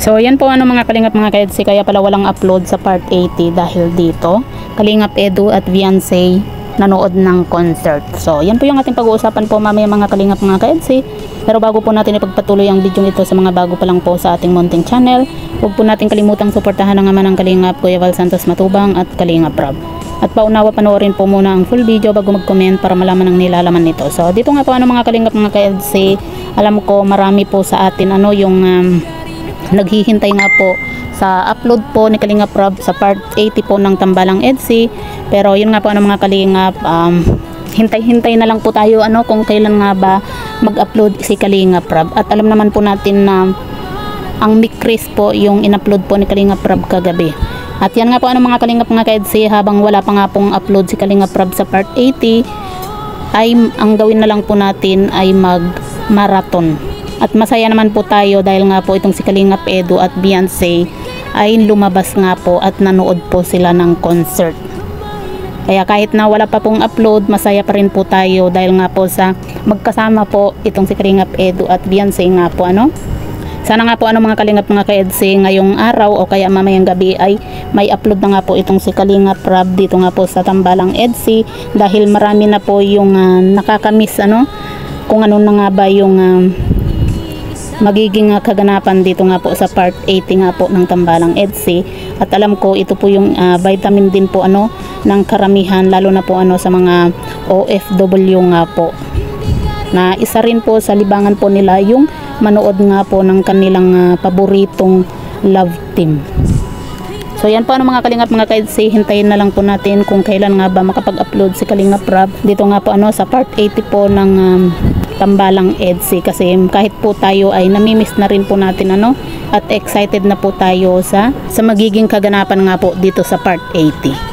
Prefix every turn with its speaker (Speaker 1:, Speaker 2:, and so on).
Speaker 1: So yan po mga kalingap mga ka-EDSI, kaya pala walang upload sa part 80 dahil dito Kalingap Edu at Viansay nanood ng concert. So yan po yung ating pag-uusapan po mamaya mga kalingap mga ka-EDSI. Pero bago po natin ipagpatuloy ang video ito sa mga bago pa lang po sa ating munting channel, huwag po natin kalimutang suportahan ang ama ng Kalingap Kuya Val Santos Matubang at Kalingap Rob. At paunawa panoorin po muna ang full video bago mag-comment para malaman ang nilalaman nito. So dito nga po mga kalingap mga ka-EDSI, alam ko marami po sa atin yung naghihintay nga po sa upload po ni Kalingap Rob sa part 80 po ng Tambalang EDSI. Pero yun nga po mga kalingap, hintay-hintay na lang po tayo kung kailan nga ba mag-upload si Kalingap Rob. At alam naman po natin na ang Mikris po yung in-upload po ni Kalingap Rob kagabi. At yan nga po mga kalingap mga ka-EDSI, habang wala pa nga pong upload si Kalingap Rob sa part 80, ay ang gawin na lang po natin ay mag-marathon. At masaya naman po tayo dahil nga po itong si Kalingap Edu at Viansay ay lumabas nga po at nanood po sila ng concert. Kaya kahit na wala pa pong upload, masaya pa rin po tayo dahil nga po sa magkasama po itong si Kalingap Edu at Viansay nga po Sana nga po mga kalingap mga ka-EDSI ngayong araw o kaya mamayang gabi ay may upload na nga po itong si Kalingap Rob dito nga po sa Tambalang EDSI, dahil marami na po yung nakakamiss kung ano na nga ba yung magiging kaganapan dito nga po sa part 80 nga po ng Tambalang EDSI. At alam ko ito po yung vitamin din po ng karamihan, lalo na po sa mga OFW nga po, na isa rin po sa libangan po nila yung manood nga po ng kanilang paboritong love team. So yan po mga kalingap mga ka-EDSI, hintayin na lang po natin kung kailan nga ba makapag-upload si Kalingap Rob dito nga po sa part 80 po ng Tambalang EDSI. Kasi kahit po tayo ay namimiss na rin po natin at excited na po tayo sa magiging kaganapan nga po dito sa part 80.